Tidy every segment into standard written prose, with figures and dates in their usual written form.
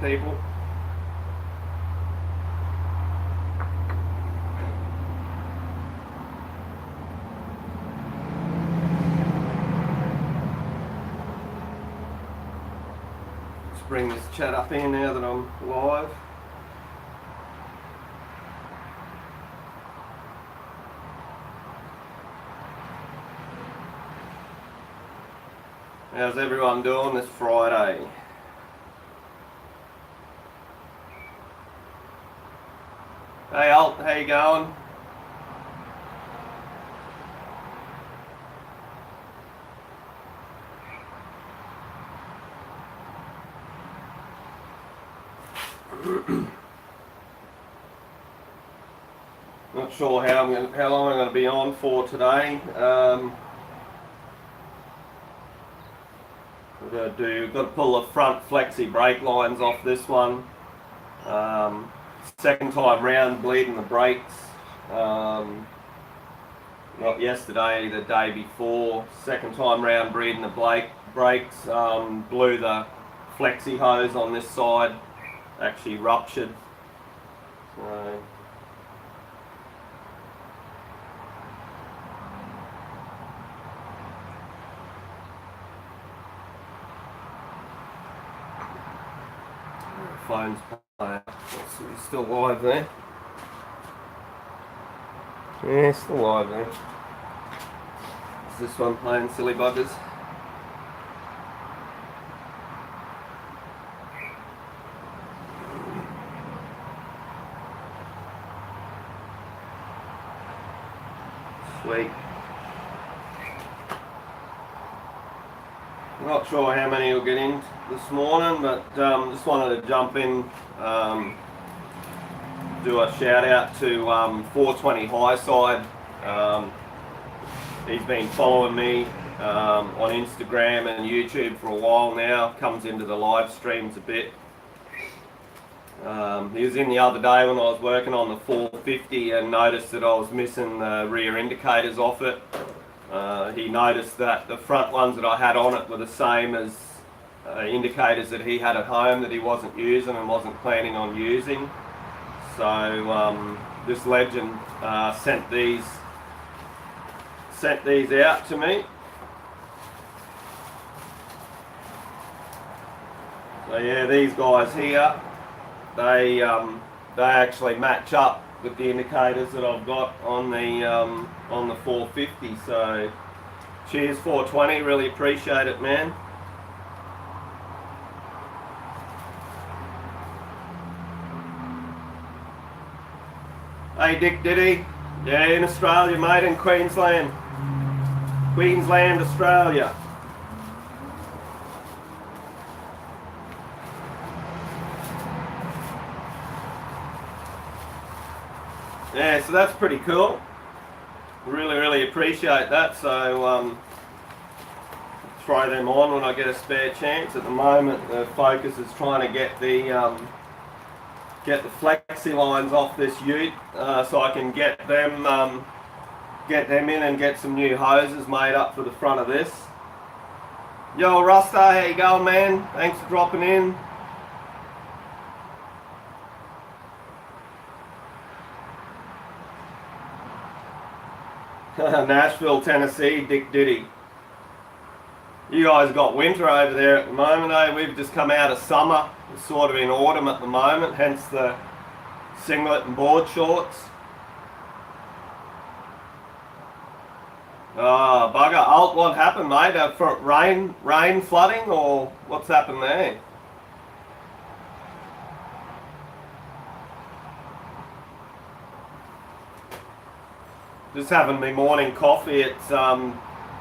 people. Let's bring this chat up here now that I'm live. How's everyone doing this Friday? Hey Alt, how you going? Not sure how long I'm going to be on for today. Got to pull the front flexi brake lines off this one. Second time round bleeding the brakes. Not yesterday, the day before. Second time round bleeding the brakes. Blew the flexi hose on this side. Actually ruptured. So, phone's playing. It's still live there. Yeah, still live there. Is this one playing silly buggers? Sweet. Not sure how many will get in this morning, but just wanted to jump in, do a shout out to 420 Highside. He's been following me on Instagram and YouTube for a while now, comes into the live streams a bit. He was in the other day when I was working on the 450 and noticed that I was missing the rear indicators off it. He noticed that the front ones that I had on it were the same as indicators that he had at home that he wasn't using and wasn't planning on using. So this legend sent these out to me. So yeah, these guys here, they actually match up with the indicators that I've got on the 450. So cheers 420, really appreciate it, man. Hey Dick Diddy, yeah, in Australia mate, in Queensland, Australia. Yeah, so that's pretty cool. Really appreciate that. So throw them on when I get a spare chance. At the moment, the focus is trying to get the flexi lines off this ute, so I can get them in and get some new hoses made up for the front of this. Yo Rasta, how you going, man? Thanks for dropping in. Nashville, Tennessee, Dick Diddy. You guys got winter over there at the moment, eh? We've just come out of summer. We're sort of in autumn at the moment, hence the singlet and board shorts. Oh, bugger. Alt, what happened, mate? For rain flooding, or what's happened there? Just having my morning coffee. It's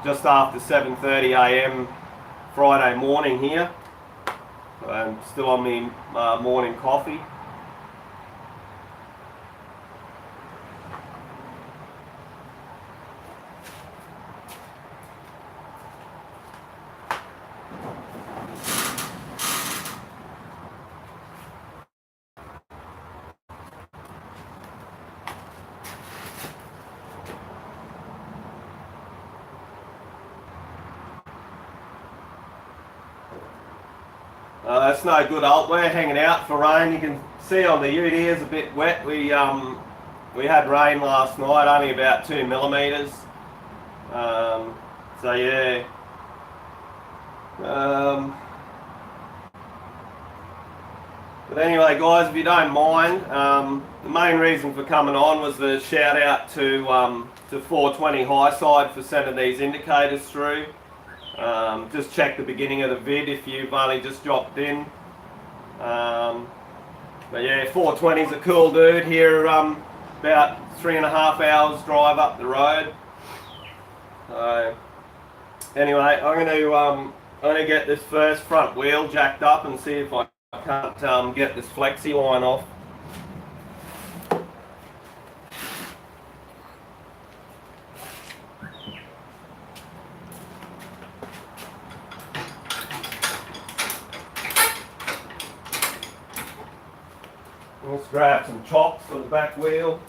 just after 7:30 a.m. Friday morning here. I'm still on my morning coffee. That's no good, Alt. We're hanging out for rain. You can see on the ute here is a bit wet. We had rain last night, only about 2 millimetres. So yeah. But anyway, guys, if you don't mind, the main reason for coming on was the shout out to 420 Highside for sending these indicators through. Just check the beginning of the vid if you've only just dropped in. But yeah, 420's a cool dude here. About 3.5 hours drive up the road. So anyway, I'm gonna get this first front wheel jacked up and see if I can't get this flexi line off. Let's grab some chocks for the back wheel.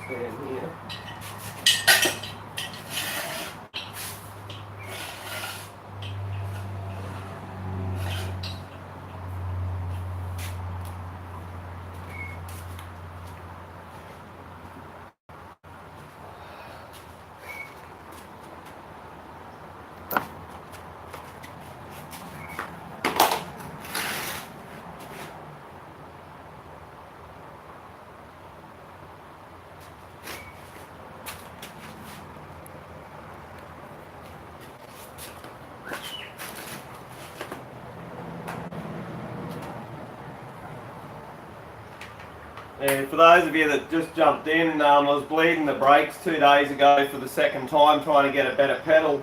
Stand here. And for those of you that just jumped in, I was bleeding the brakes 2 days ago for the second time trying to get a better pedal,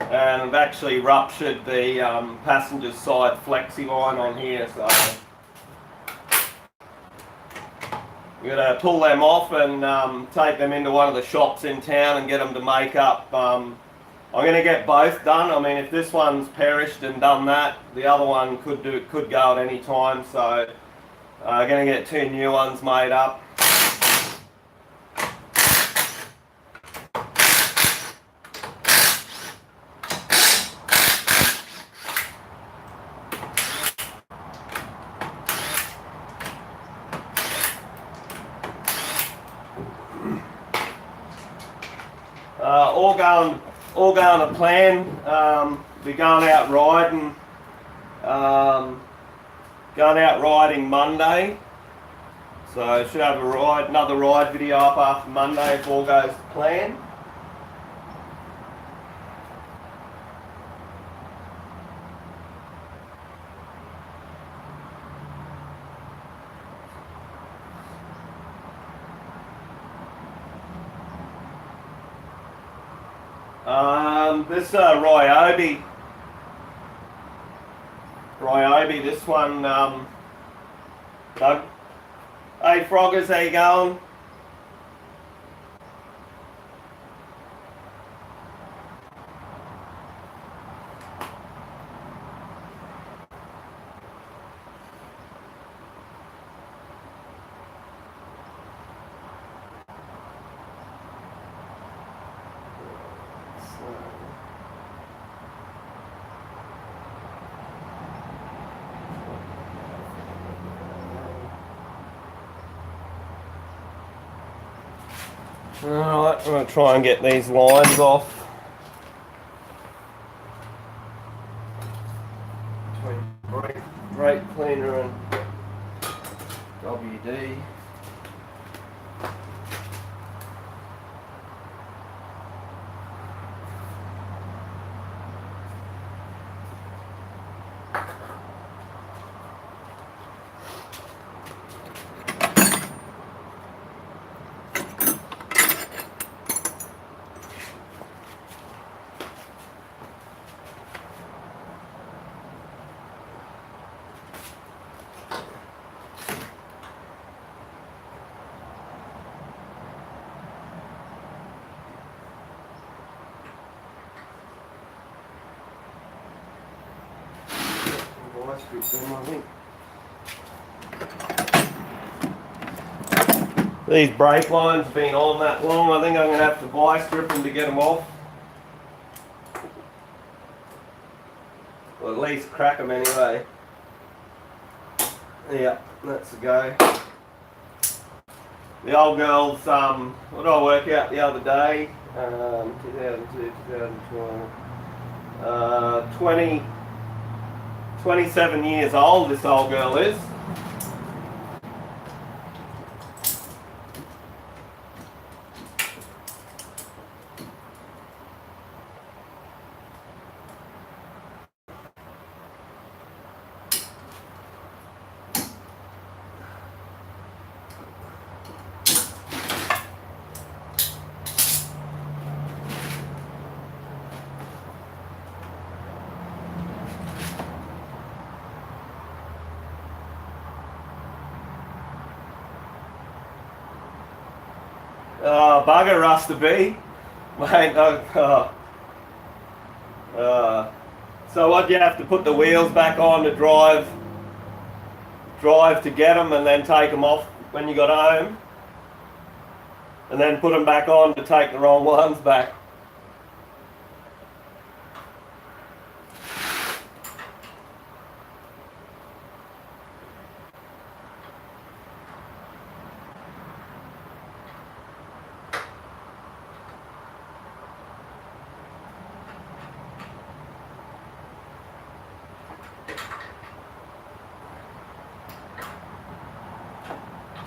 and I've actually ruptured the passenger side flexi line on here, so we're going to pull them off and take them into one of the shops in town and get them to make up. I'm going to get both done. I mean, if this one's perished and done that, the other one could go at any time, so I'm going to get 2 new ones made up. All going to plan. Be going out riding. Going out riding Monday, so I should have another ride video up after Monday if all goes to plan. This Ryobi, this one, Doug. Hey Froggers, how you going? Alright, I'm going to try and get these lines off. Between brake cleaner and WD. strip them, I think. These brake lines have been on that long. I think I'm going to have to buy strip them to get them off. Or at least crack them anyway. Yeah, that's the go. The old girl's, what did I work out the other day? 2002, 2012. 27 years old this old girl is. Bugger us to be, mate. So what, you have to put the wheels back on to drive to get them, and then take them off when you got home, and then put them back on to take the wrong ones back.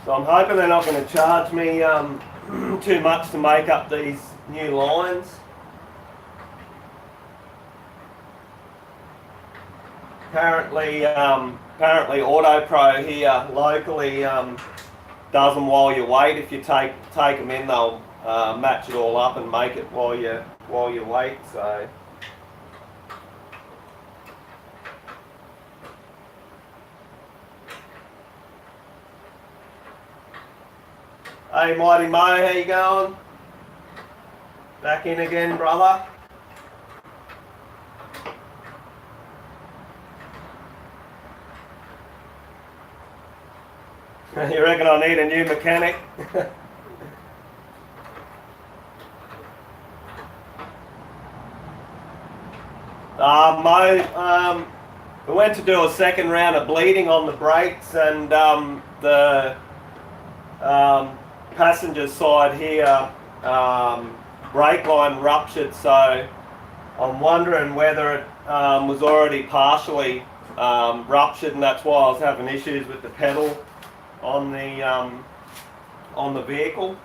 So I'm hoping they're not going to charge me too much to make up these new lines. Apparently AutoPro here locally does them while you wait. If you take them in, they'll match it all up and make it while you wait. So. Hey Mighty Mo, how you going? Back in again, brother? You reckon I need a new mechanic? Mo, we went to do a second round of bleeding on the brakes, and the passenger side here brake line ruptured, so I'm wondering whether it was already partially ruptured, and that's why I was having issues with the pedal on the vehicle.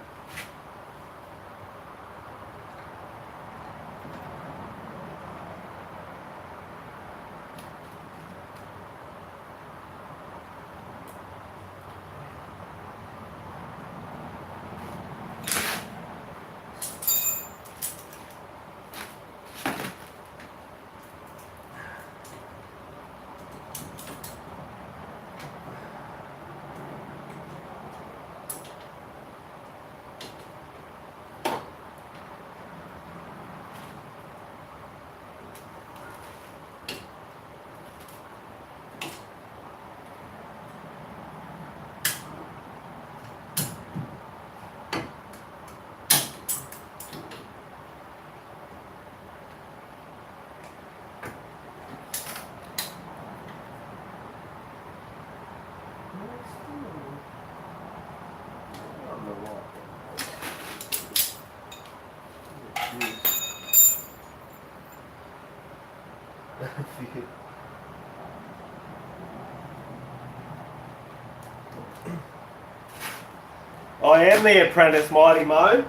I am the apprentice, Mighty Mo.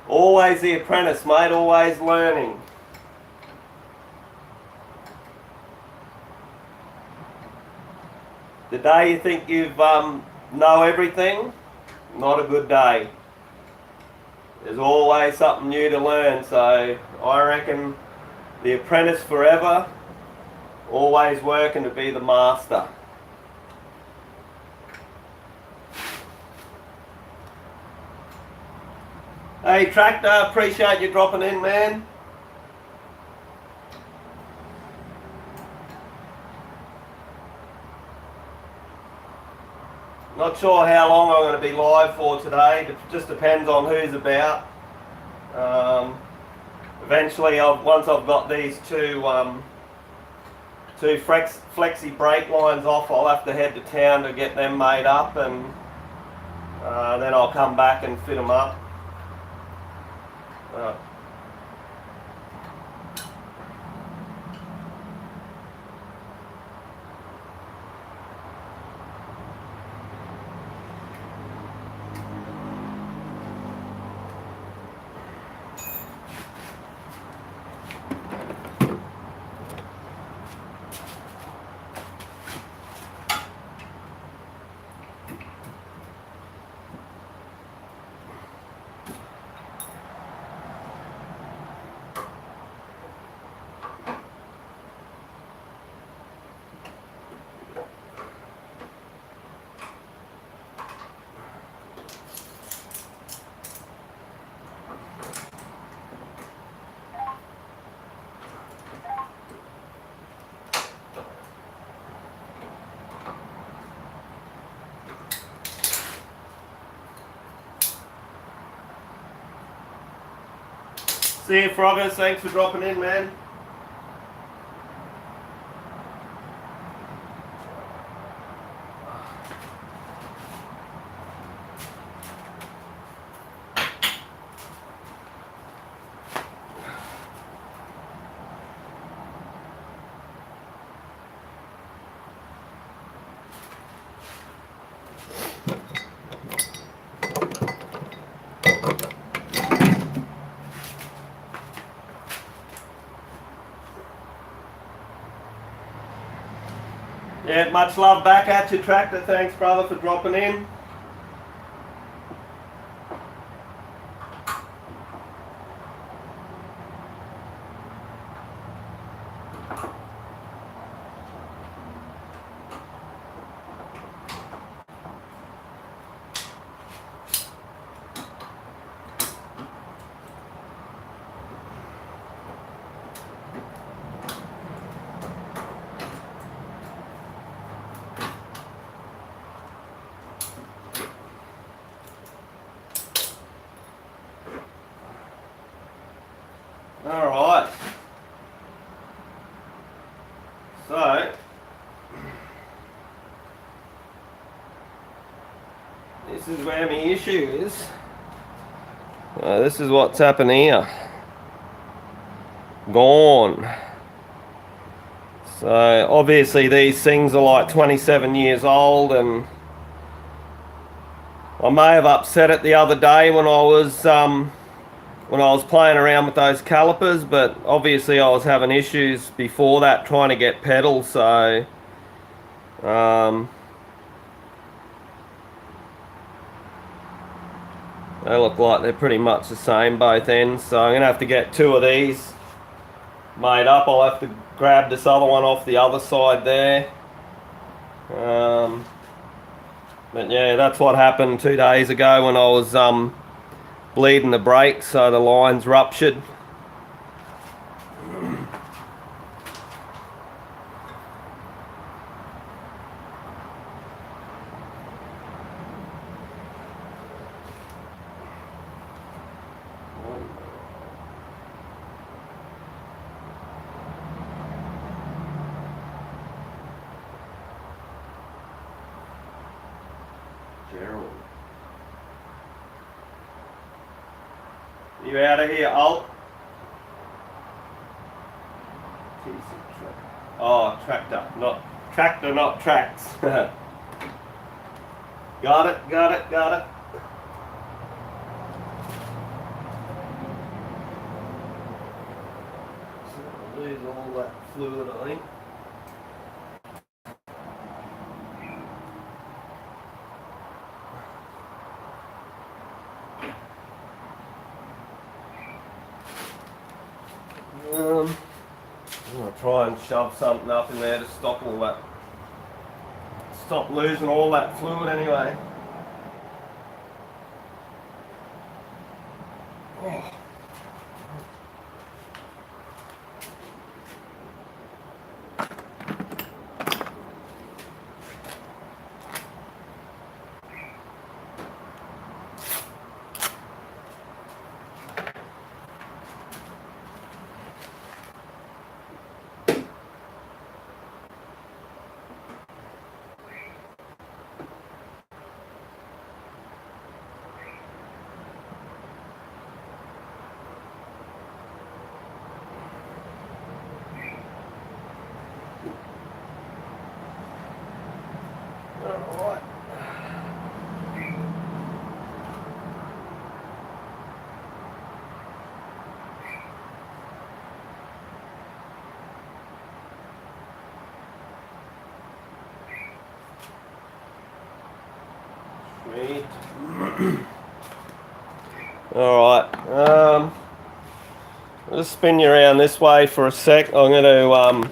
Always the apprentice, mate, always learning. The day you think you've know everything, not a good day. There's always something new to learn, so I reckon the apprentice forever, always working to be the master. Hey Tractor, appreciate you dropping in, man. Not sure how long I'm going to be live for today. It just depends on who's about. Eventually, once I've got these two flexi brake lines off, I'll have to head to town to get them made up, and then I'll come back and fit them up. See you, Froggers. Thanks for dropping in, man. Yeah, much love back at you, Tractor. Thanks, brother, for dropping in. Alright, so this is where my issue is. This is what's happened here. Gone. So obviously these things are like 27 years old, and I may have upset it the other day when I was playing around with those calipers, but obviously I was having issues before that trying to get pedals, so they look like they're pretty much the same both ends, so I'm going to have to get two of these made up. I'll have to grab this other one off the other side there. But yeah, that's what happened 2 days ago when I was bleeding the brakes, so the lines ruptured. Gerald. You out of here, Alt? Oh, tractor, not tracks. Got it. So lose all that fluid, I think. I'm going to try and shove something up in there to stop all that, stop losing all that fluid anyway. Oh. Alright. Sweet. Alright. I'll just spin you around this way for a sec. I'm going to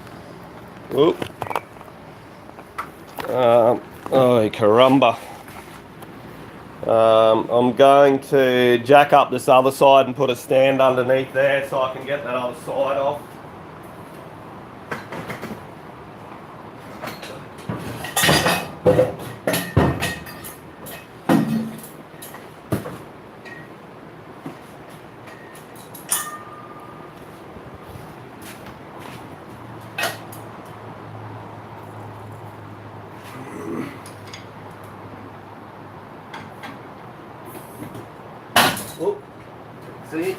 oh caramba. I'm going to jack up this other side and put a stand underneath there so I can get that other side off. Oop. See?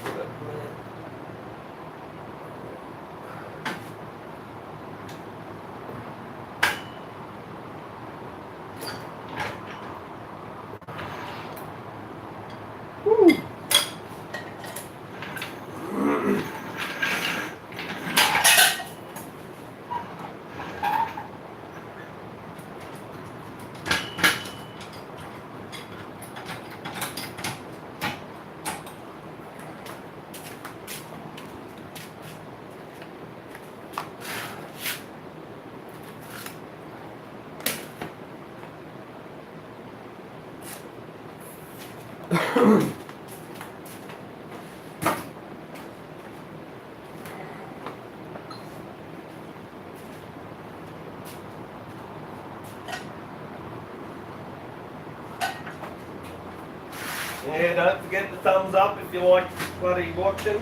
Woo. Yeah, don't forget the thumbs up if you like bloody watching.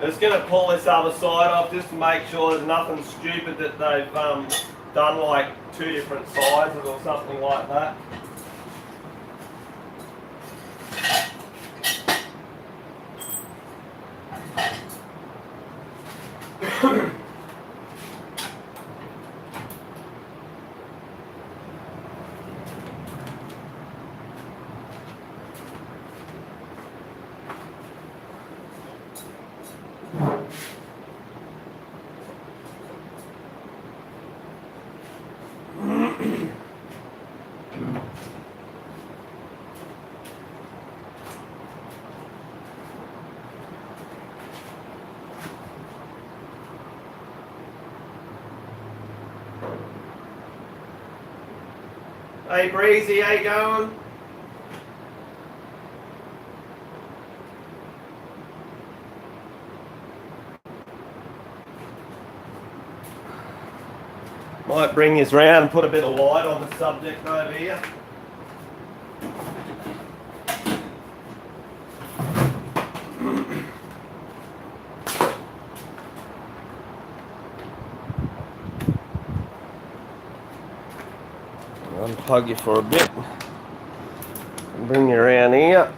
Just going to pull this other side off just to make sure there's nothing stupid that they've done like two different sizes or something like that. Hey Breezy, how you going? Might bring this round and put a bit of light on the subject over here. Unplug you for a bit and bring you around here.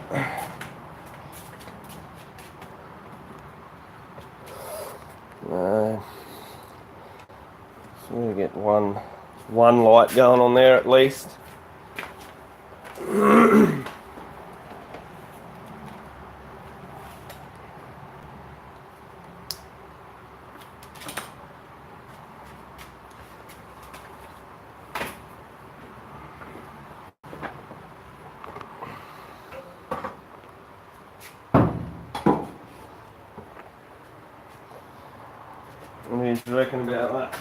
So we get one light going on there at least. What do you reckon about that?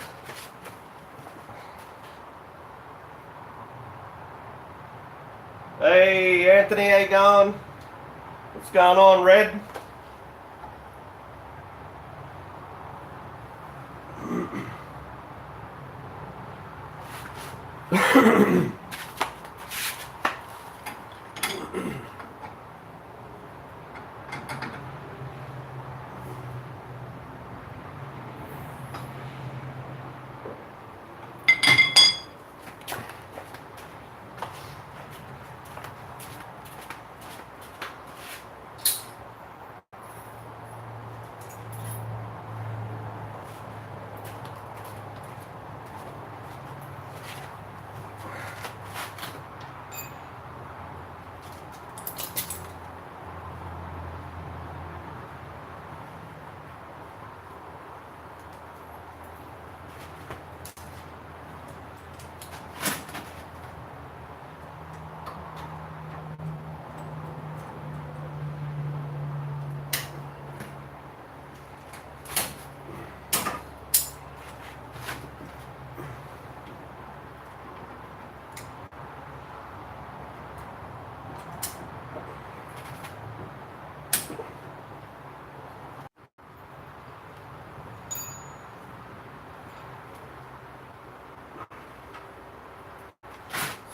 Hey Anthony, how you going? What's going on, Red?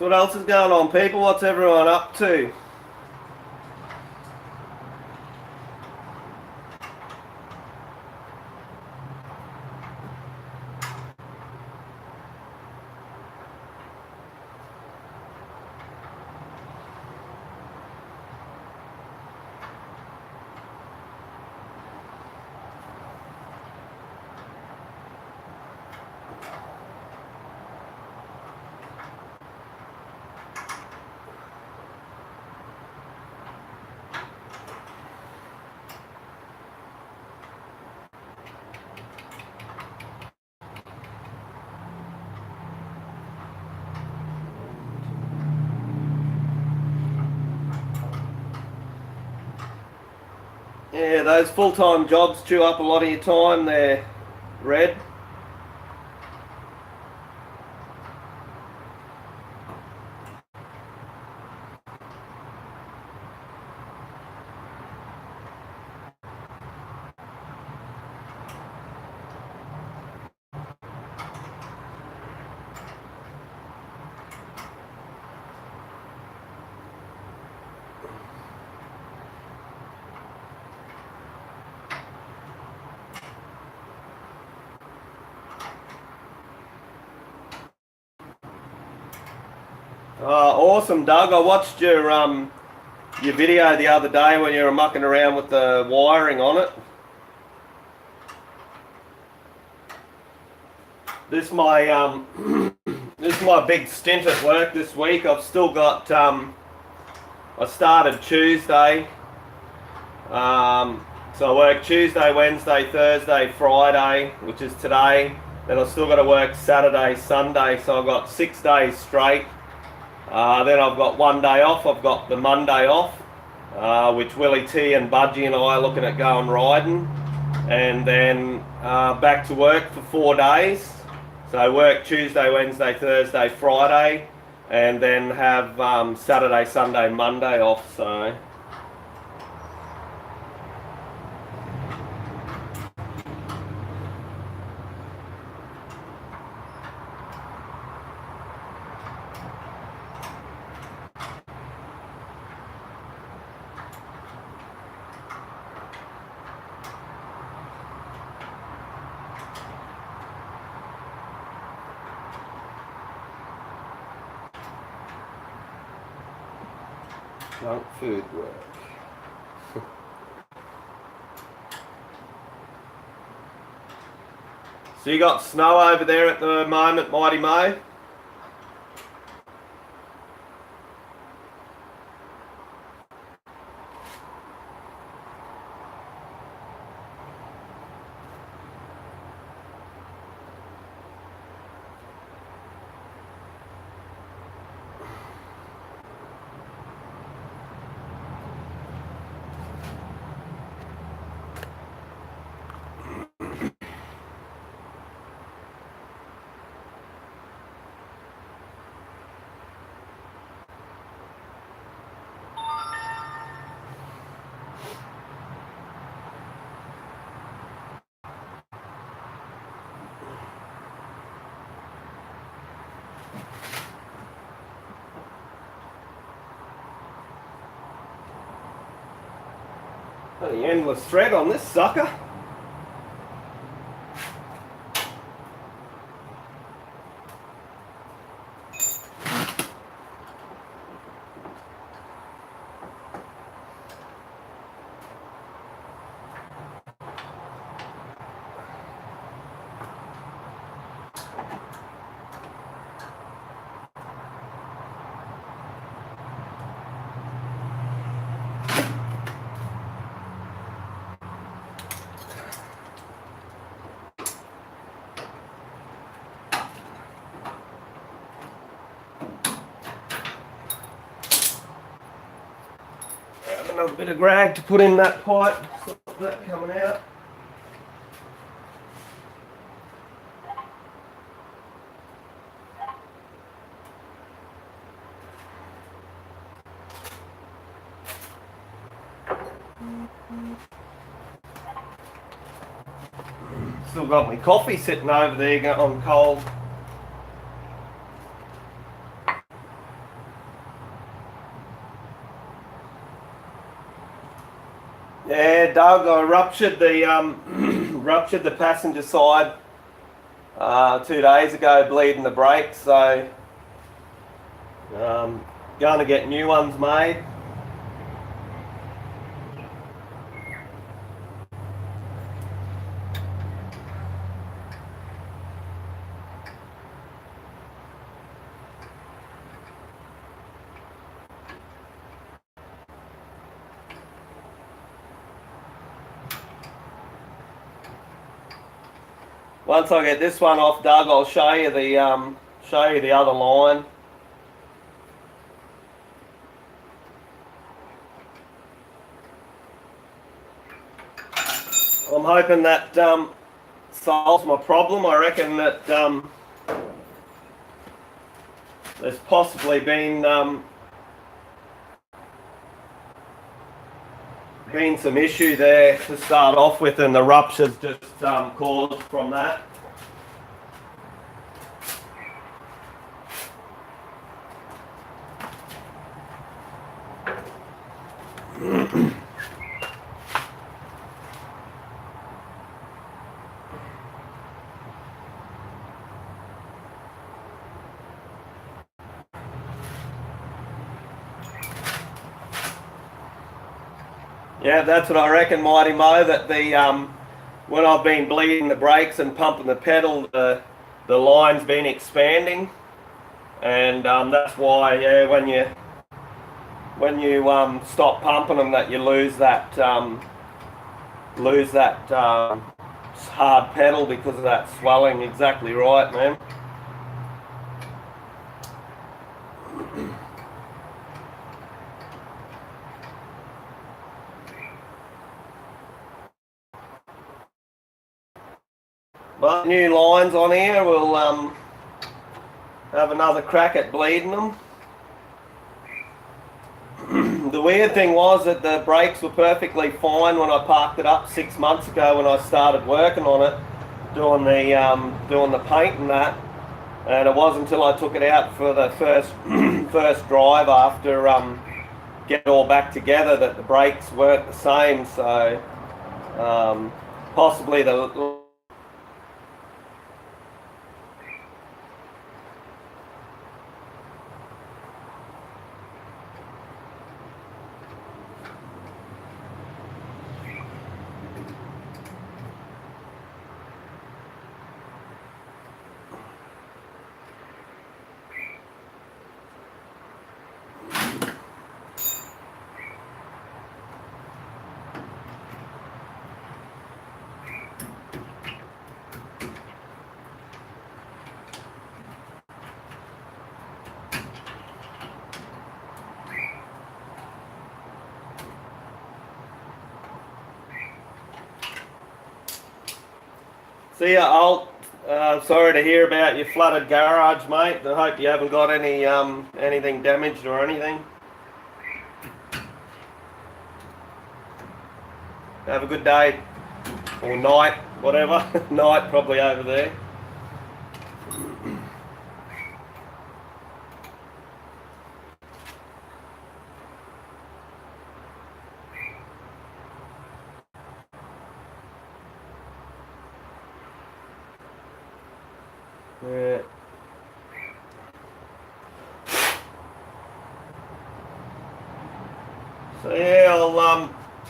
So what else is going on, people? What's everyone up to? Yeah, those full-time jobs chew up a lot of your time there, Red. Awesome, Doug. I watched your video the other day when you were mucking around with the wiring on it. This is my this is my big stint at work this week. I've still got I started Tuesday. So I work Tuesday, Wednesday, Thursday, Friday, which is today. Then I've still got to work Saturday, Sunday. So I've got 6 days straight. Then I've got 1 day off. I've got the Monday off, which Willie T and Budgie and I are looking at going riding. And then back to work for 4 days. So I work Tuesday, Wednesday, Thursday, Friday, and then have Saturday, Sunday, Monday off. So junk food work. So you got snow over there at the moment, Mighty Mo? The endless thread on this sucker. Another bit of grag to put in that pipe, stop that coming out. Still got my coffee sitting over there on cold. Yeah, Doug, I ruptured the ruptured the passenger side 2 days ago, bleeding the brakes. So going to get new ones made. Once I get this one off, Doug, I'll show you the other line. I'm hoping that solves my problem. I reckon that there's possibly been some issue there to start off with, and the rupture's just caused from that. Yeah, that's what I reckon, Mighty Mo, that the when I've been bleeding the brakes and pumping the pedal, the line's been expanding, and that's why, yeah, when you stop pumping them, that you lose that hard pedal because of that swelling. Exactly right, man. But new lines on here, we'll have another crack at bleeding them. The weird thing was that the brakes were perfectly fine when I parked it up 6 months ago when I started working on it, doing the paint and that. And it wasn't until I took it out for the first drive after get it all back together that the brakes weren't the same. So possibly the See ya, Alt. Sorry to hear about your flooded garage, mate. I hope you haven't got any anything damaged or anything. Have a good day. Or night, whatever. Night probably over there. Yeah. So yeah, I'll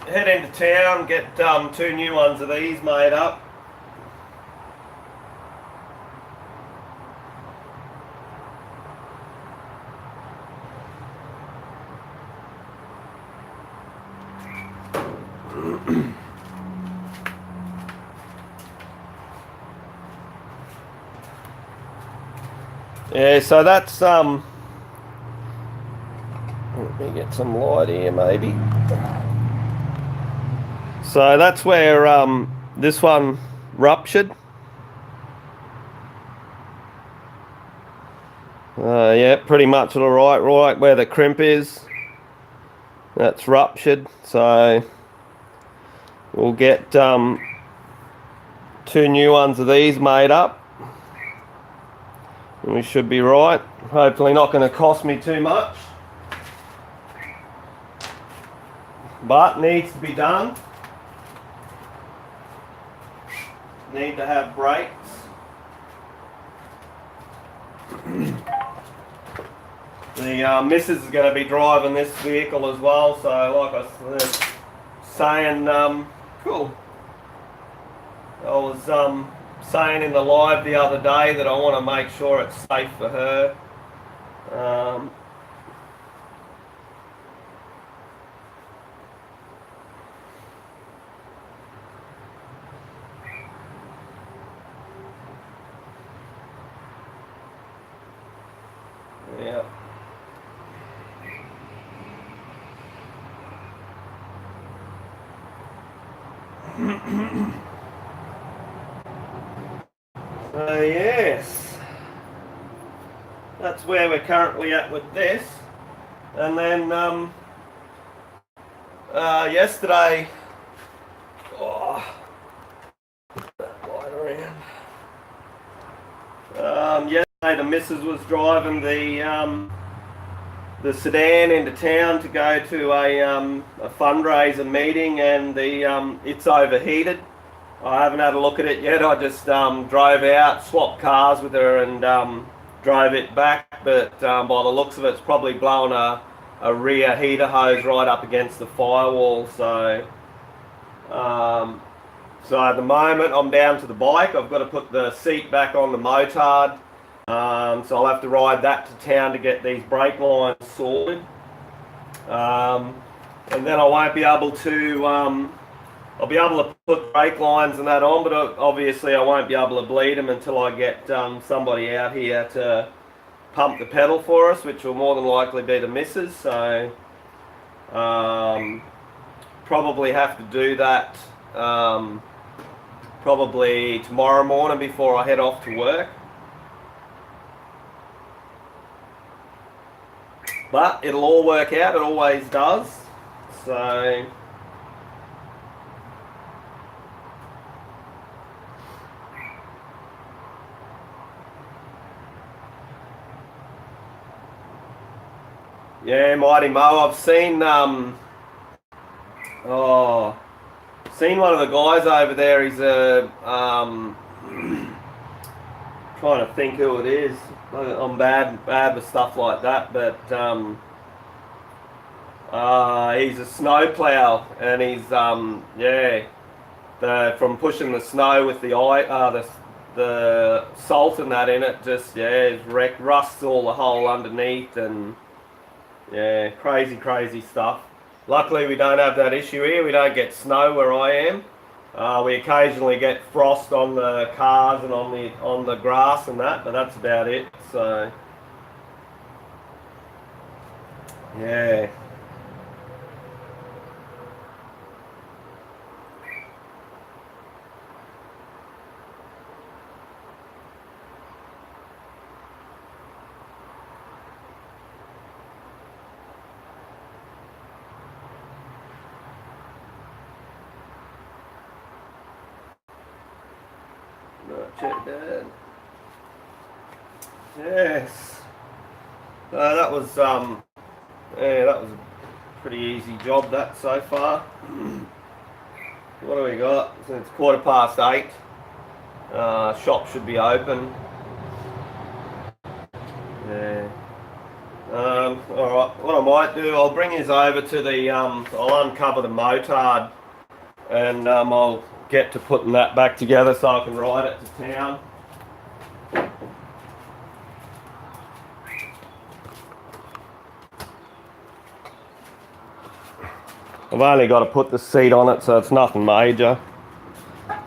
head into town, get 2 new ones of these made up. Yeah, so that's let me get some light here maybe. So that's where this one ruptured. Yeah, pretty much all right where the crimp is. That's ruptured. So we'll get 2 new ones of these made up. And we should be right. Hopefully not going to cost me too much. But needs to be done. need to have brakes. The missus is going to be driving this vehicle as well, so like I was saying, cool. I was saying in the live the other day that I want to make sure it's safe for her. Yeah. So yes, that's where we're currently at with this. And then yesterday, yesterday the missus was driving the sedan into town to go to a fundraiser meeting, and it's overheated. I haven't had a look at it yet. I just drove out, swapped cars with her, and drove it back. But by the looks of it, it's probably blowing a rear heater hose right up against the firewall. So, so at the moment, I'm down to the bike. I've got to put the seat back on the motard. So I'll have to ride that to town to get these brake lines sorted. And then I won't be able to, I'll be able to put brake lines and that on, but obviously I won't be able to bleed them until I get somebody out here to pump the pedal for us, which will more than likely be the missus. So probably have to do that probably tomorrow morning before I head off to work. But it'll all work out, it always does. So yeah, Mighty Mo, I've seen seen one of the guys over there. He's a trying to think who it is. I'm bad with stuff like that, but he's a snowplow, and he's from pushing the snow with the salt and that in it, just it's rusts all the hole underneath, and crazy stuff. Luckily we don't have that issue here. We don't get snow where I am. We occasionally get frost on the cars and on the grass and that, but that's about it. So yeah. Check that. Yes. That was that was a pretty easy job that so far. What do we got? So it's 8:15. Shop should be open. Yeah. Alright, what I might do, I'll bring his over to the I'll uncover the motard, and I'll get to putting that back together so I can ride it to town. I've only got to put the seat on it, so it's nothing major. I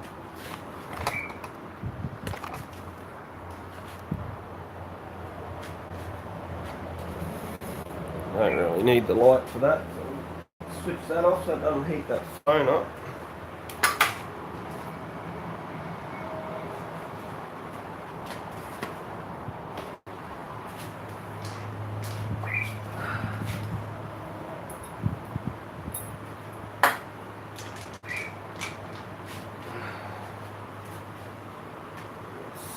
don't really need the light for that. So switch that off so it doesn't heat that phone up.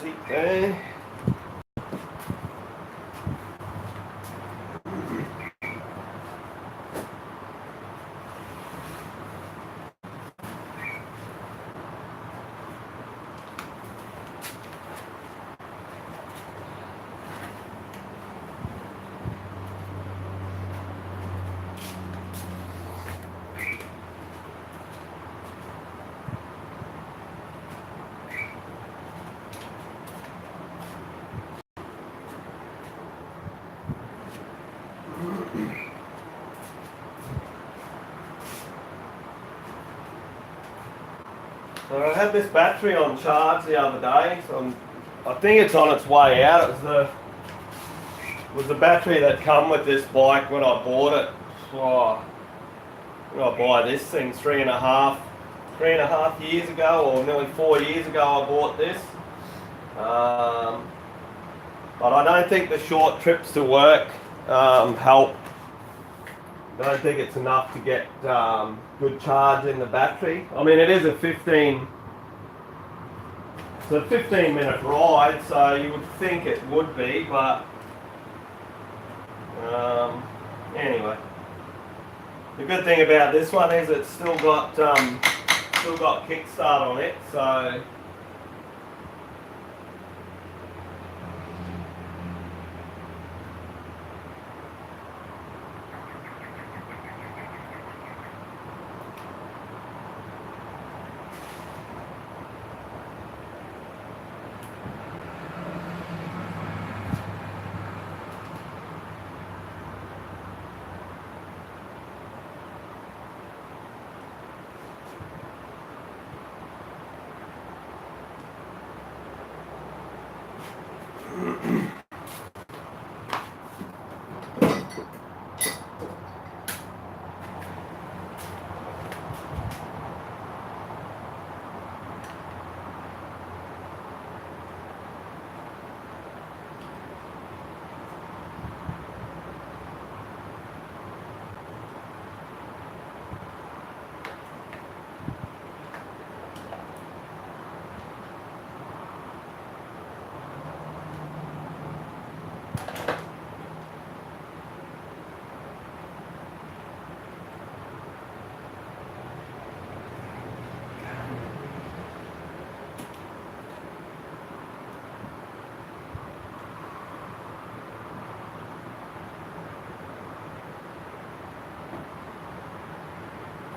Seat there. So I had this battery on charge the other day, so I think it's on its way out. It was the battery that come with this bike when I bought it. Oh, when I buy this thing 3.5 years ago, or nearly 4 years ago I bought this. But I don't think the short trips to work help. I don't think it's enough to get good charge in the battery. I mean, it is a 15-minute ride, so you would think it would be, but anyway. The good thing about this one is it's still got kickstart on it, so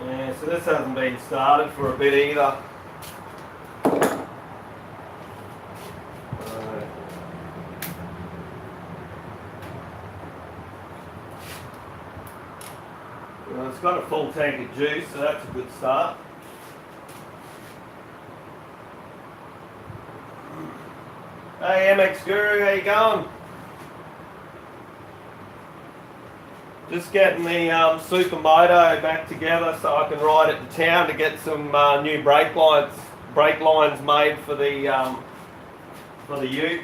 yeah, so this hasn't been started for a bit either. Well, it's got a full tank of juice, so that's a good start. Hey MX Guru, how you going? Just getting the Supermoto back together so I can ride it to town to get some new brake lines made for the ute.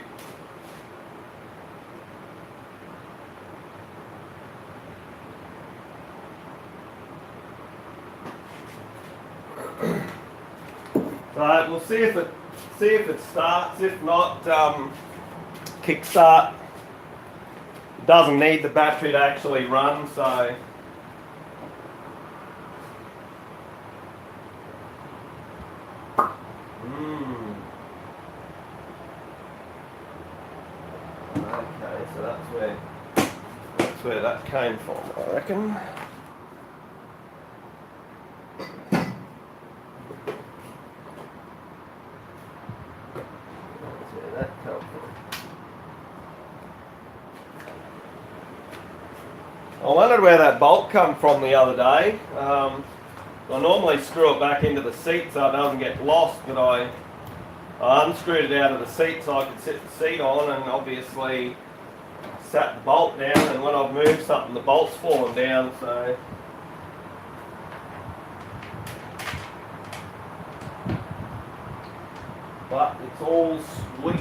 So we'll see if it starts. If not, kickstart. Doesn't need the battery to actually run, so okay, so that's where that came from, I reckon. That's where that came from. I wondered where that bolt come from the other day. I normally screw it back into the seat so it doesn't get lost, but I unscrewed it out of the seat so I could sit the seat on, and obviously sat the bolt down, and when I've moved something the bolt's fallen down, so but it's all sweet.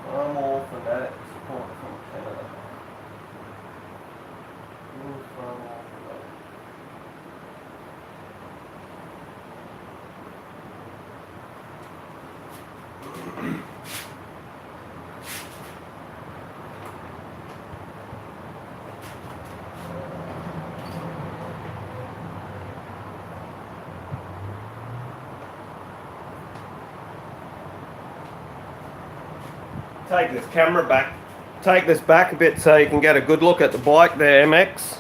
I'm all fanatic support from Canada. Take this camera back, take this back a bit so you can get a good look at the bike there, MX.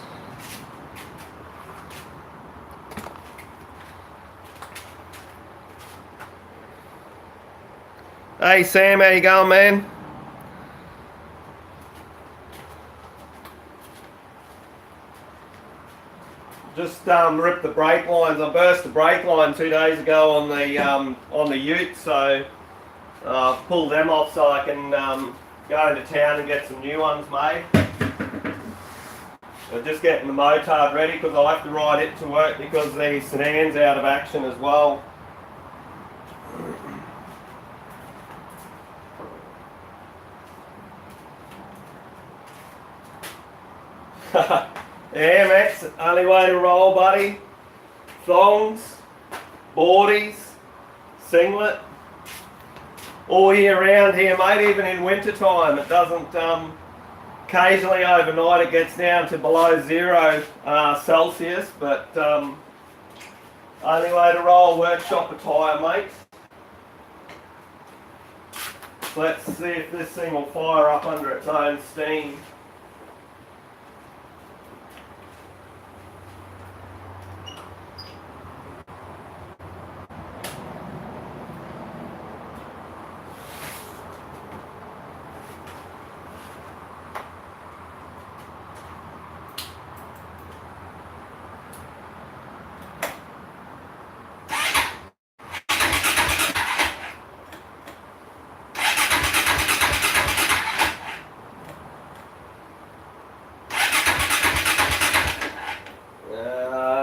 Hey Sam, how you going, man? just ripped the brake lines. I burst the brake line 2 days ago on the ute, so pull them off so I can go into town and get some new ones made. I'm just getting the motard ready because I'll have to ride it to work because the sedan's out of action as well. Yeah, Max, only way to roll, buddy. Thongs, boardies, singlet, all year round here, mate, even in winter time. It doesn't, occasionally overnight it gets down to below 0 Celsius, but only way to roll, workshop attire, mate. Let's see if this thing will fire up under its own steam.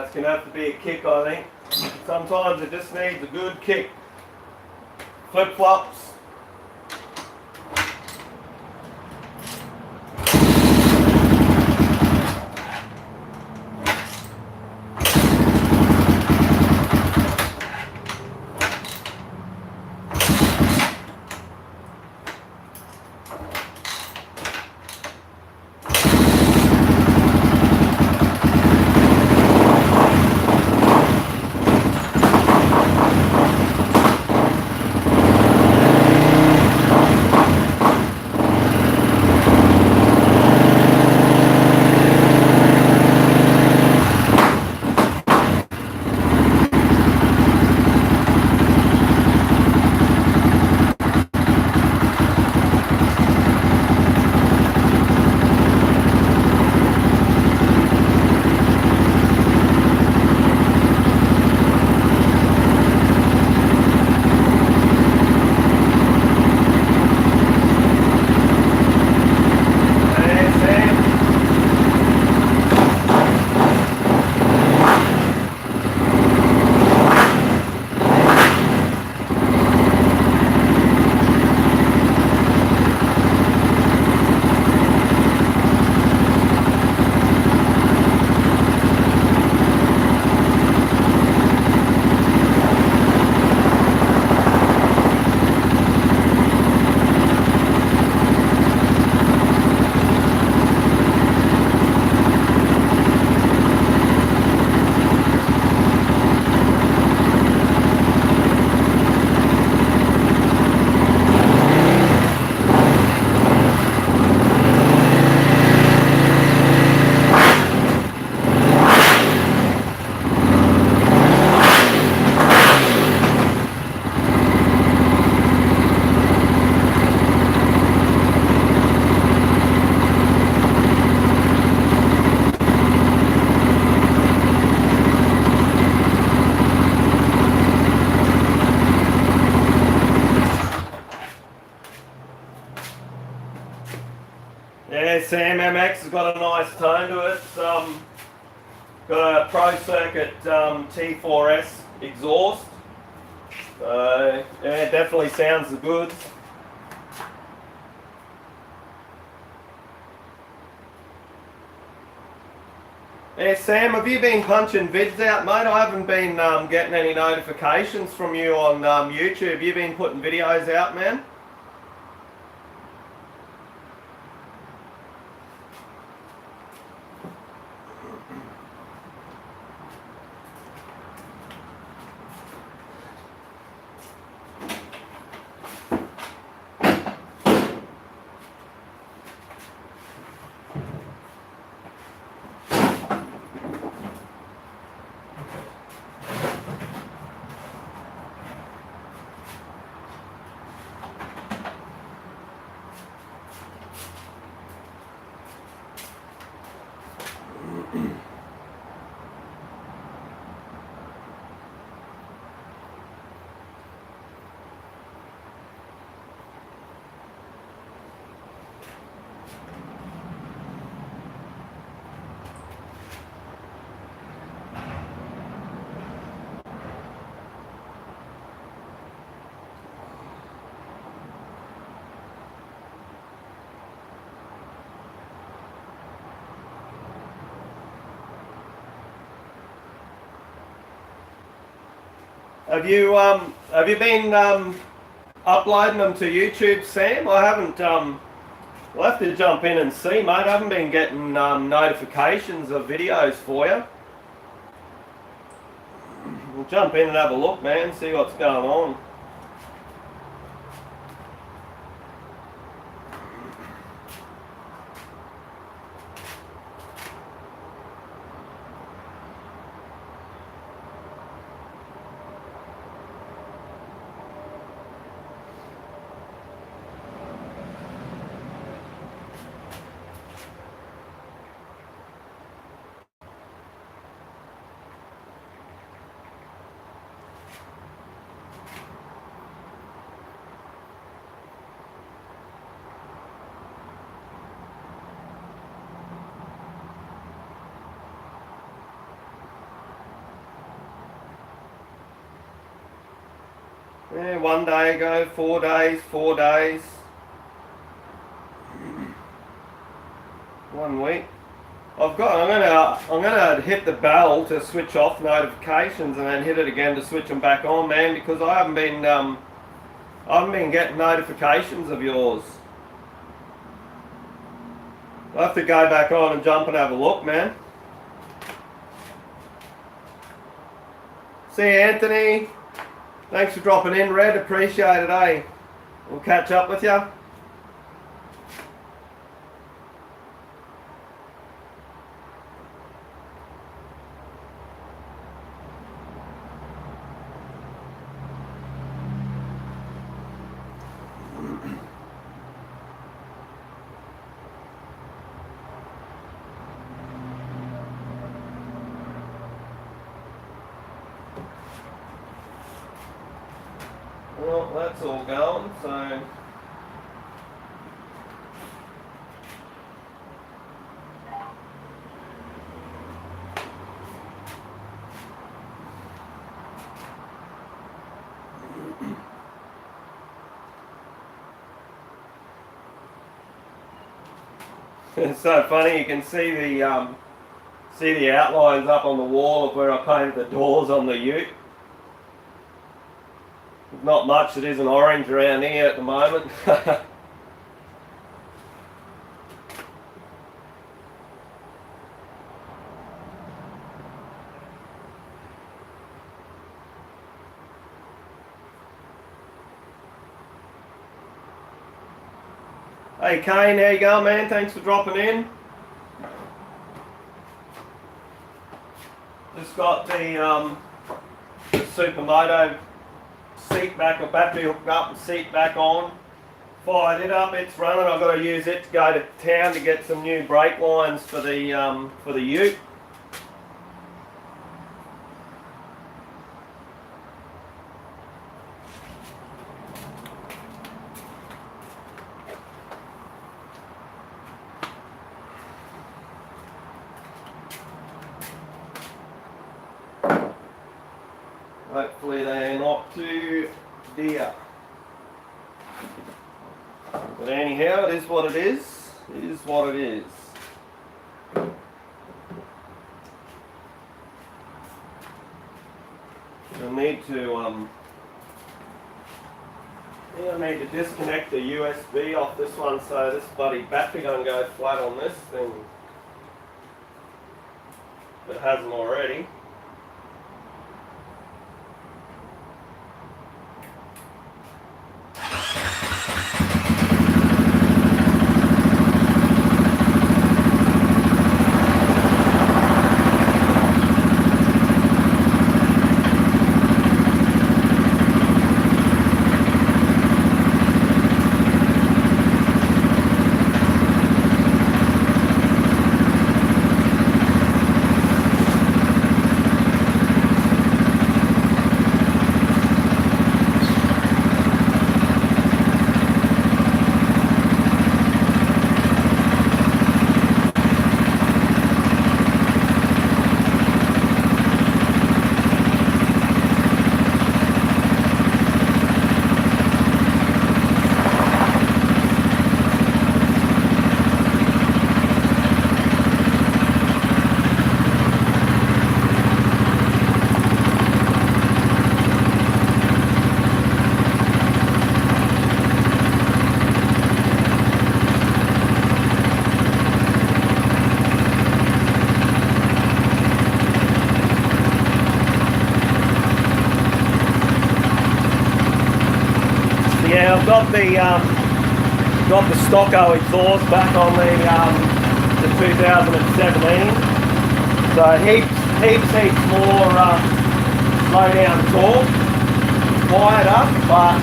It's going to have to be a kick, I think. Sometimes it just needs a good kick. Flip-flops. Yeah, Sam MX has got a nice tone to it. It's got a Pro Circuit T4S exhaust. So, yeah, it definitely sounds the goods. Yeah, Sam, have you been punching vids out, mate? I haven't been getting any notifications from you on YouTube. You been putting videos out, man? Have you been uploading them to YouTube, Sam? I haven't. We'll have to jump in and see, mate. I haven't been getting notifications of videos for you. We'll jump in and have a look, man. See what's going on. Yeah, 1 day ago, 4 days, 4 days. 1 week. I'm gonna hit the bell to switch off notifications and then hit it again to switch them back on, man, because I haven't been getting notifications of yours. I'll have to go back on and jump and have a look, man. See you, Anthony. Thanks for dropping in, Red. Appreciate it, eh? We'll catch up with you. Well, that's all going, so... It's so funny, you can see the outlines up on the wall of where I painted the doors on the ute. Not much that isn't orange around here at the moment. Hey Kane, how you going, man? Thanks for dropping in. Just got the Supermoto seat back, or battery hooked up and seat back on. Fired it up, it's running. I've got to use it to go to town to get some new brake lines for the ute. Hopefully they're not too dear. But anyhow, it is what it is. It is what it is. I need to disconnect the USB off this one so this bloody battery don't go flat on this thing. If it hasn't already. Yeah, I've got the Stocko exhaust back on the 2017. So heaps more slow down torque, quieter, but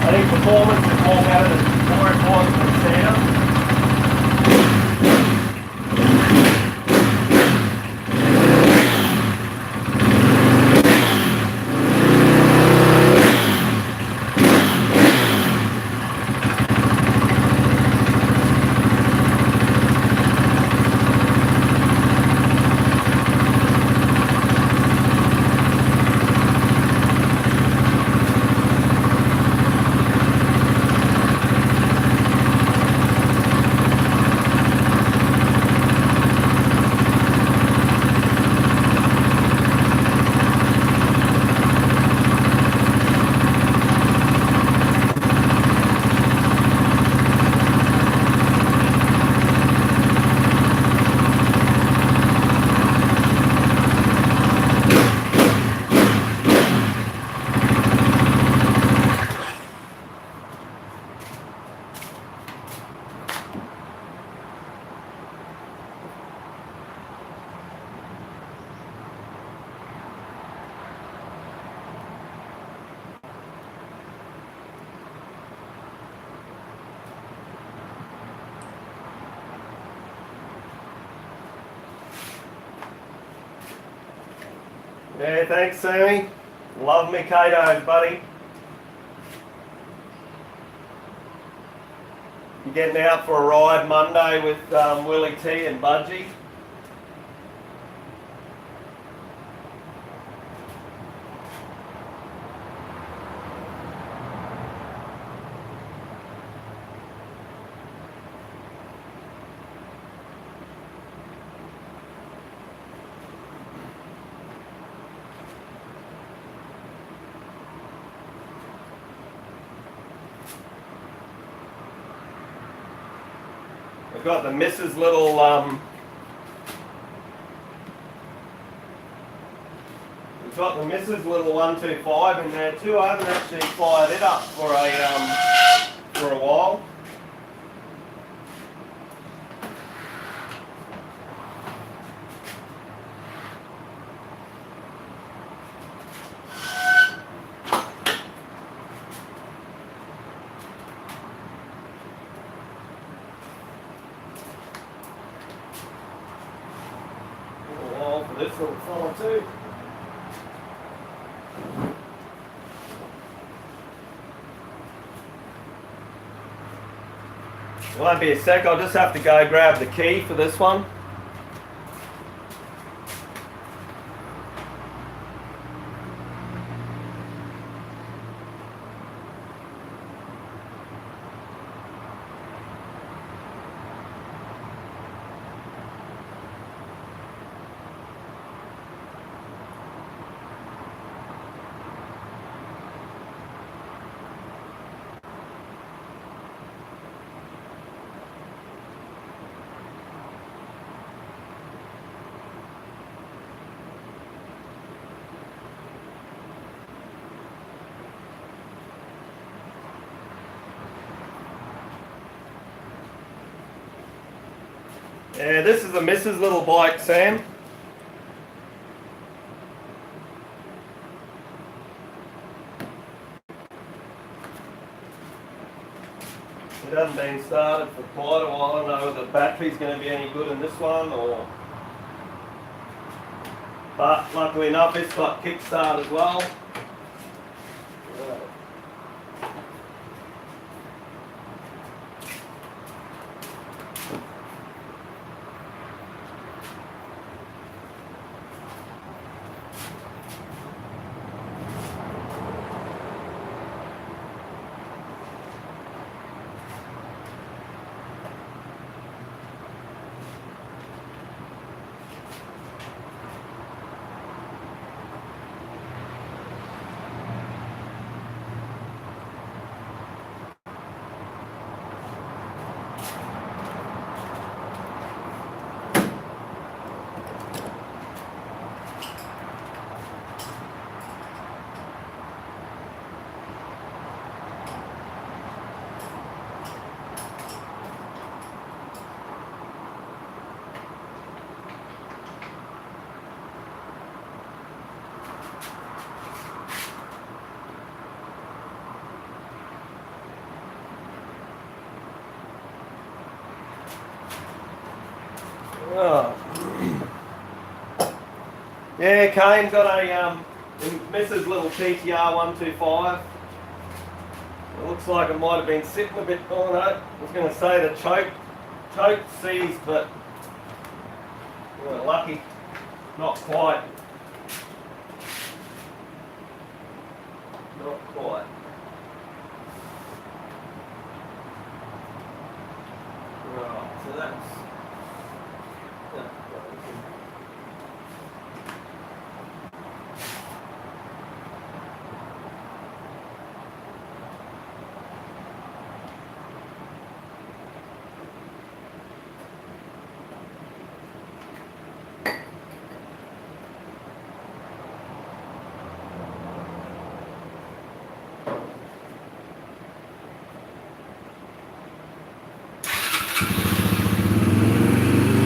I think performance is more better than more important than sound. Yeah, thanks, Sammy. Love me Katos, buddy. You getting out for a ride Monday with Willie T and Budgie? We've got the Mrs. Little we've got the Mrs. Little 125 in there too. I haven't actually fired it up for a while. This little fella too. Won't be a sec, I'll just have to go grab the key for this one. Yeah, this is a Mrs. Little bike, Sam. It hasn't been started for quite a while. I don't know whether the battery's going to be any good in this one or... But luckily enough, it's got kickstart as well. Oh. Yeah, Kane's got a Mrs. Little TTR 125. It looks like it might have been sitting a bit. Oh no, I was going to say the choke seized, but we're lucky, not quite. Not quite. Right, so that's.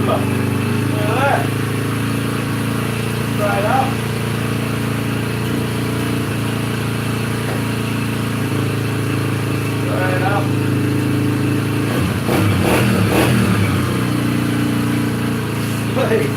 Look at that. Straight up. Straight up. Sweet.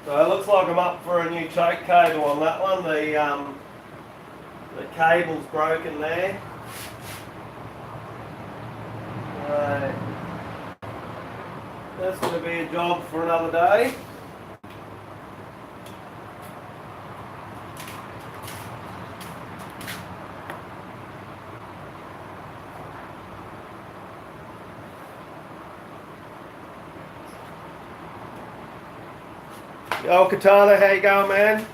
So it looks like I'm up for a new choke cable on that one. The cable's broken there. That's going to be a job for another day. Yo, Katana, how you going, man?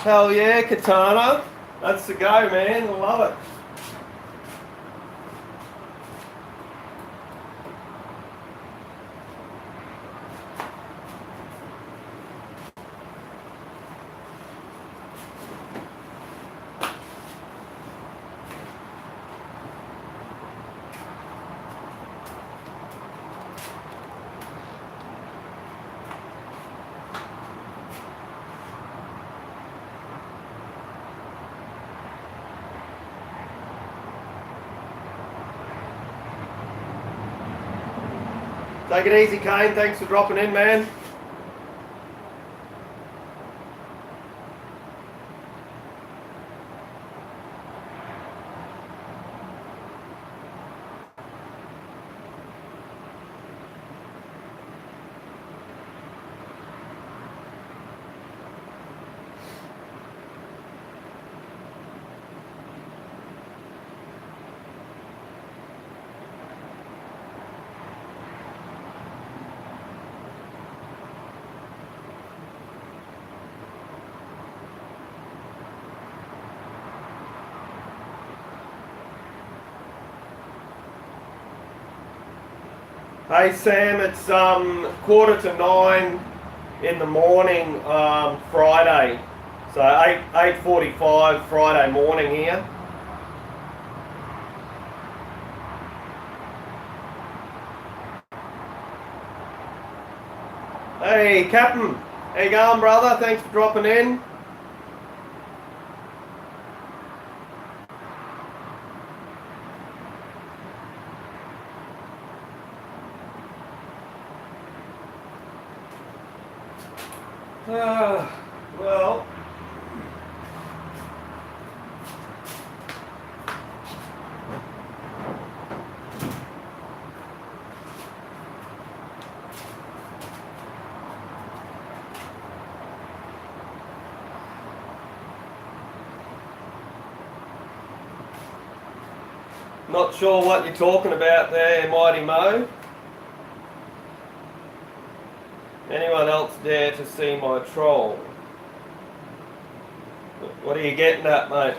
Hell yeah, Katana. That's the go, man. I love it. Take it easy, Kane. Thanks for dropping in, man. Hey Sam, it's 8:45 in the morning, Friday. So 8:45 Friday morning here. Hey Captain, how you going, brother? Thanks for dropping in. Well, not sure what you're talking about there, Mighty Mo. Anyone else dare to see my troll? What are you getting at, mate?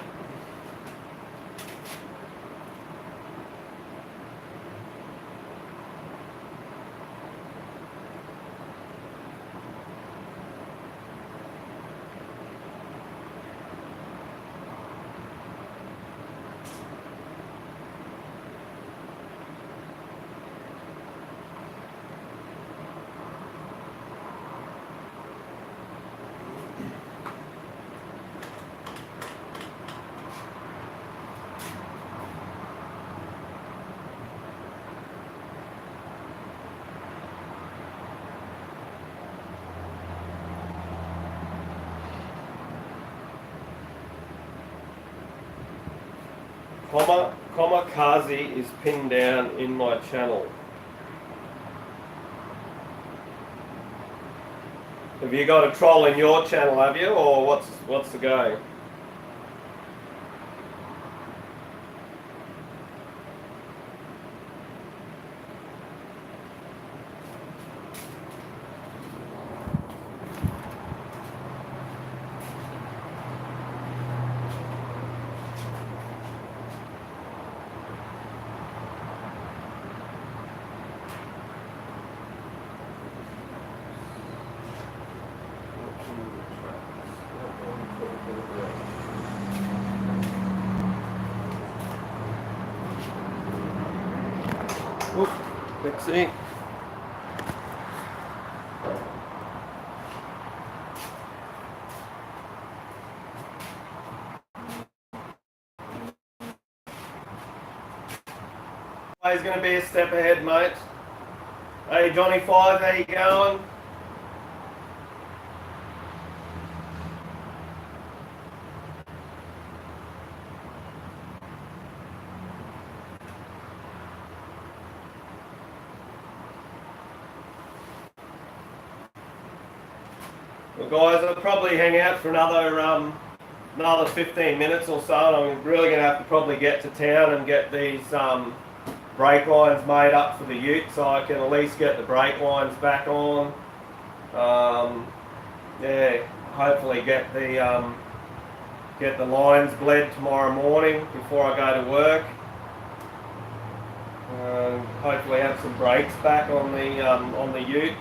Kamikaze is pinned down in my channel. Have you got a troll in your channel, have you, or what's the go? Oop, let's see. He's going to be a step ahead, mate. Hey, Johnny Five, how you going? Well, guys, I'll probably hang out for another 15 minutes or so, and I'm really going to have to probably get to town and get these brake lines made up for the ute, so I can at least get the brake lines back on. Yeah, hopefully get the get the lines bled tomorrow morning before I go to work. Hopefully have some brakes back on the ute.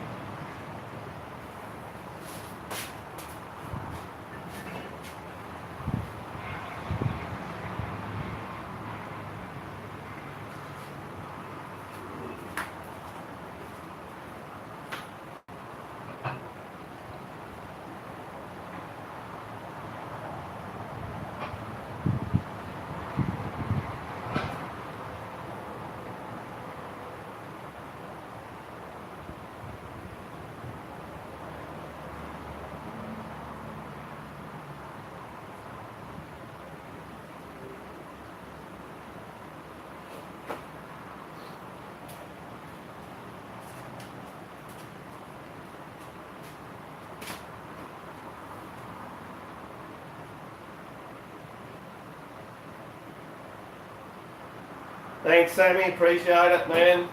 Thanks, Sammy. Appreciate it, man.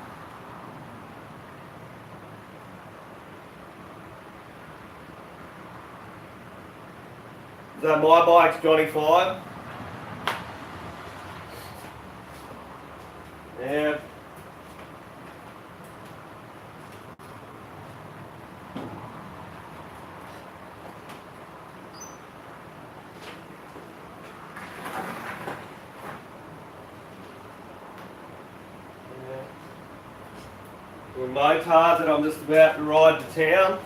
Is that my bike's Johnny 5? Yeah. With motards that I'm just about to ride to town.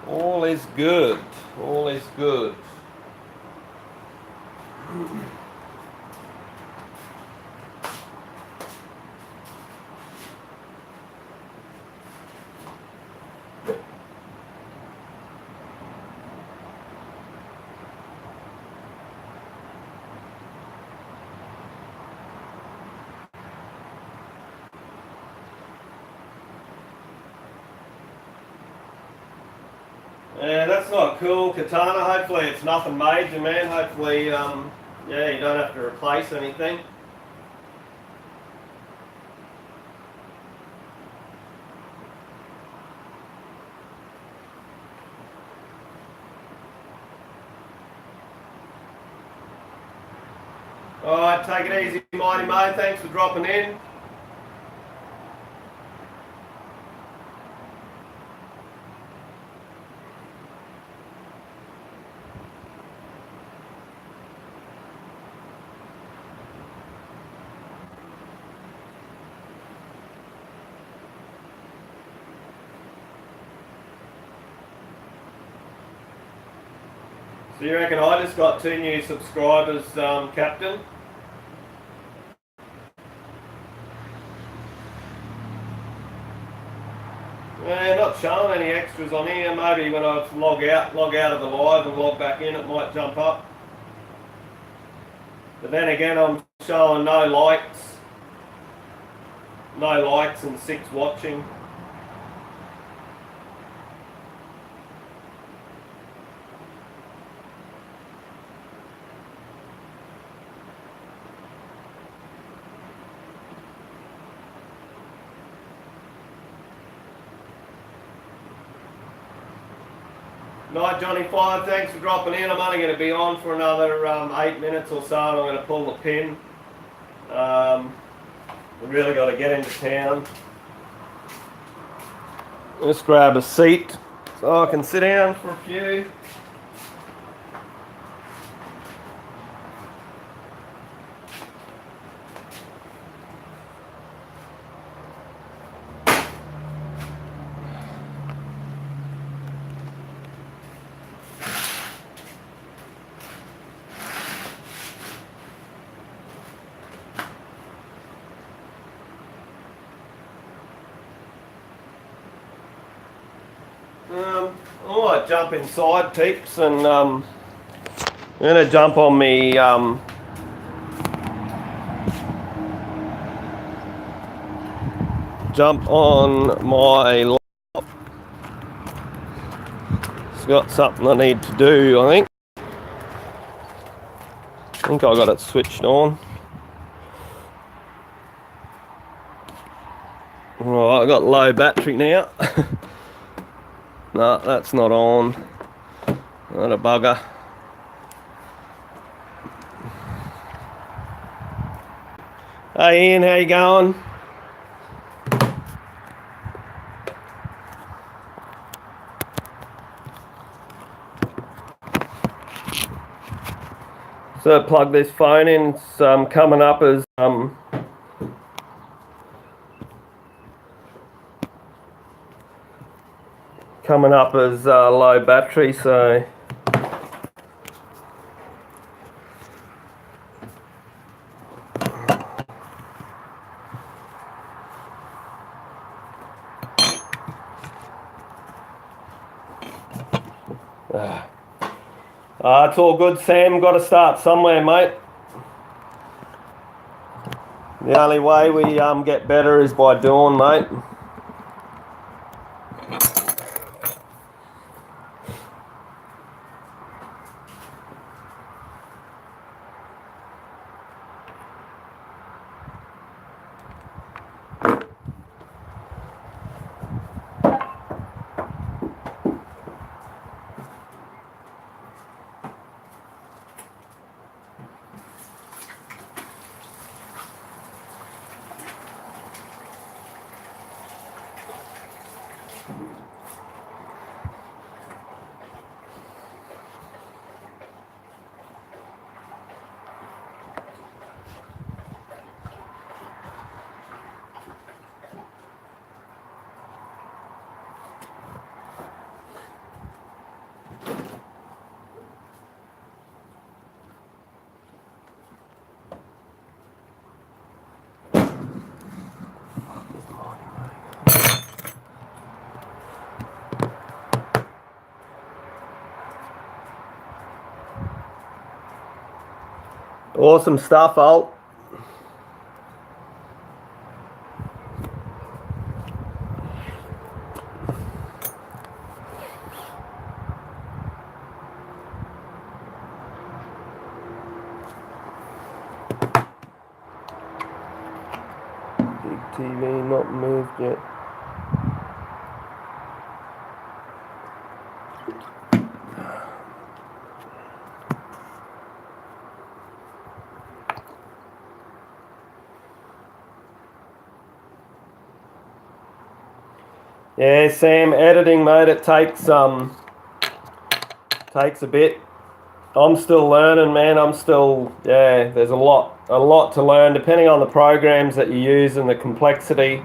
All is good. All is good. Yeah, that's not cool, Katana. Hopefully it's nothing major, man. Hopefully, yeah, you don't have to replace anything. Alright, take it easy, Mighty Mo. Thanks for dropping in. So you reckon I just got 2 new subscribers, Captain? Yeah, not showing any extras on here. Maybe when I log out of the live and log back in, it might jump up. But then again, I'm showing no likes and 6 watching. Night, Johnny 5, thanks for dropping in. I'm only going to be on for another 8 minutes or so, and I'm going to pull the pin. We really got to get into town. Let's grab a seat so I can sit down for a few. might jump inside, peeps, and I'm gonna jump on me jump on my laptop. It's got something I need to do, I think. I think I got it switched on. Right, I've got low battery now. No, that's not on. Not a bugger. Hey Ian, how you going? So plug this phone in. It's coming up as low battery. So it's all good, Sam. Got to start somewhere, mate. The only way we get better is by doing, mate. Awesome stuff, Alt. Big TV not moved yet. Yeah, Sam, editing, mate, it takes a bit. I'm still learning, man. There's a lot to learn depending on the programs that you use and the complexity.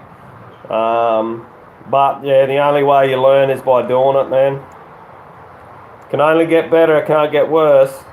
But yeah, the only way you learn is by doing it, man. Can only get better, it can't get worse.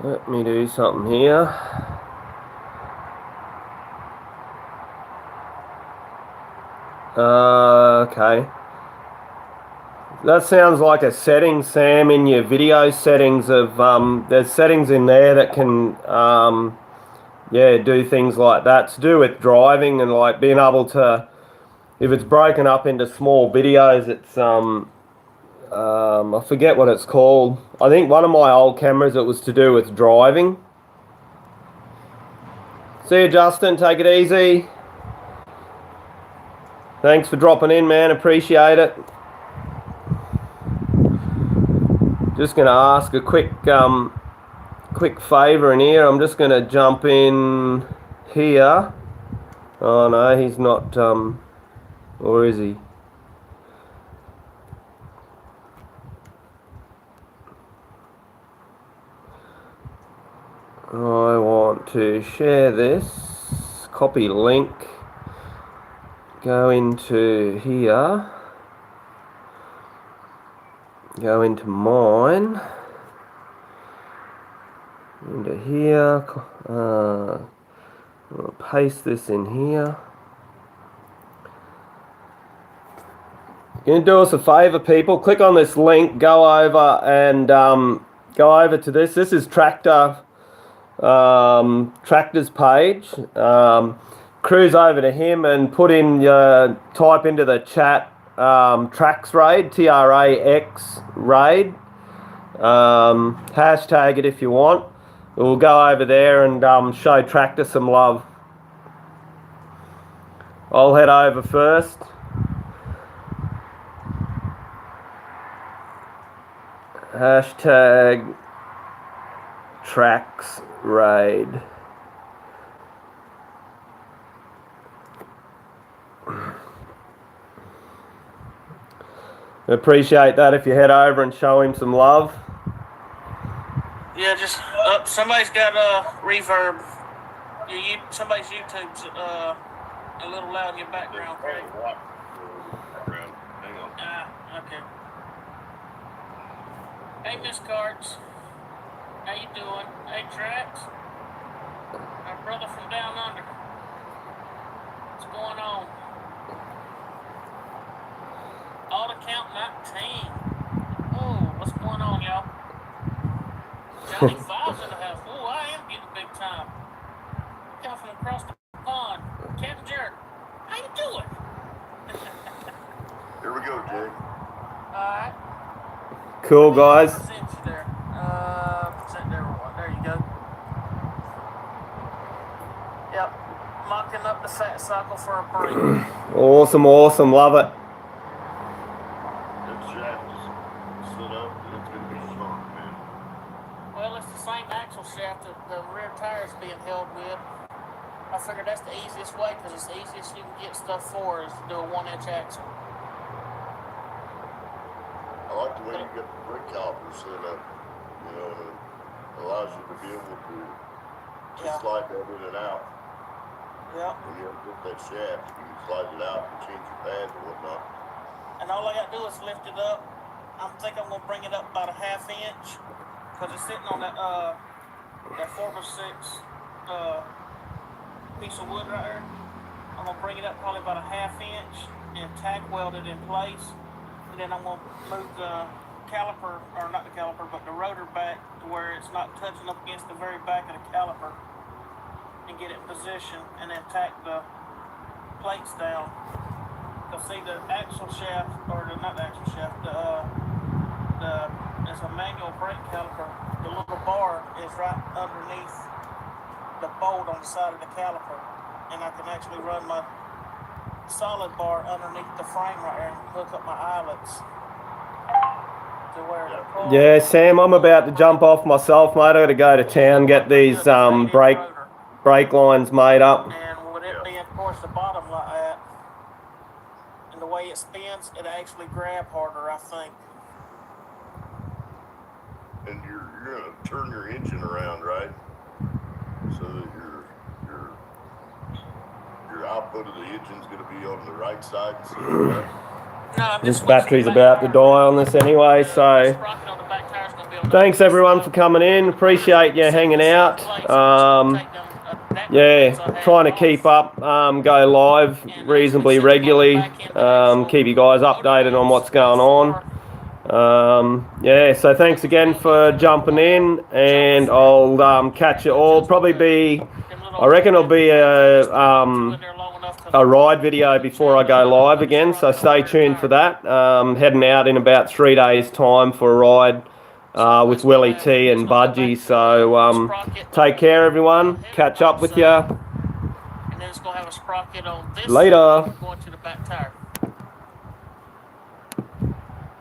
Let me do something here. Okay. That sounds like a setting, Sam, in your video settings of, there's settings in there that can, do things like that. To do with driving and like being able to if it's broken up into small videos, it's I forget what it's called. I think one of my old cameras, it was to do with driving. See you, Justin. Take it easy. Thanks for dropping in, man. Appreciate it. Just going to ask a quick favour in here. I'm just going to jump in here. Oh no, he's not. Or is he? I want to share this, copy link, go into here, go into mine, into here, I'll paste this in here. You're going to do us a favour, people, click on this link, go over and go over to this. This is Tractor's page. Cruise over to him and put in type into the chat Trax Raid, TRAX Raid. Hashtag it if you want. We'll go over there and show Tractor some love. I'll head over first. Hashtag Trax Raid. Appreciate that if you head over and show him some love. Yeah, just somebody's got reverb. Somebody's YouTube's a little loud in your background, Craig. Hang on. Okay. Hey, Miss Carts. How you doing? Hey, Trax. Our brother from down under. What's going on? Auto count 19. Oh, what's going on, y'all? Johnny Five's in the house. Oh, I am getting big time. Come from across the pond. Captain Jerk. How you doing? Here we go, Jay. Alright. Cool, guys. Present you there. There you go. Yep. Mocking up the fat cycle for a break. Awesome, awesome. Love it. That shaft's set up and it's going to be sharp, man. Well, it's the same axle shaft that the rear tire's being held with. I figured that's the easiest way because it's the easiest you can get stuff for is to do a 1-inch axle. I like the way you got the brake caliper set up, you know, and it allows you to be able to slide that in and out. Yeah. When you get that shaft, you can slide it out and change your pads and whatnot. And all I got to do is lift it up. I think I'm going to bring it up about a 1/2 inch because it's sitting on that 4x6 piece of wood right there. I'm going to bring it up probably about a 1/2 inch and tack weld it in place. And then I'm going to move the caliper, or not the caliper, but the rotor back to where it's not touching up against the very back of the caliper and get it in position and then tack the plates down. Because see the axle shaft, or not the axle shaft, it's a manual brake caliper. The little bar is right underneath the bolt on the side of the caliper. And I can actually run my solid bar underneath the frame right there and hook up my eyelets to where Yeah, Sam, I'm about to jump off myself, mate. I got to go to town, get these brake lines made up. And with it being towards the bottom like that, and the way it spins, it actually grab harder, I think. And you're going to turn your engine around, right? So that your output of the engine's going to be on the right side. So this battery's about to die on this anyway, so thanks everyone for coming in. Appreciate you hanging out. Yeah, trying to keep up, go live reasonably regularly, keep you guys updated on what's going on. Yeah, so thanks again for jumping in, and I'll catch you all. Probably be, I reckon it'll be a a ride video before I go live again, so stay tuned for that. Heading out in about 3 days' time for a ride with Willie T and Budgie. So take care, everyone. Catch up with ya. And then it's going to have a sprocket on this Later. side going to the back tire.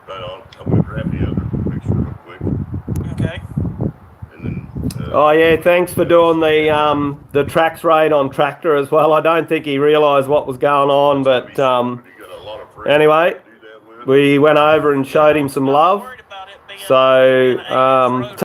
Right on. I'm gonna grab the other picture real quick, Okay. and then. Oh yeah, thanks for doing the tracks raid on Tractor as well. I don't think he realised what was going on, but Pretty good. A lot of friends anyway, to do that with. we went over and showed him some love. Worried about it being So an 8-inch road.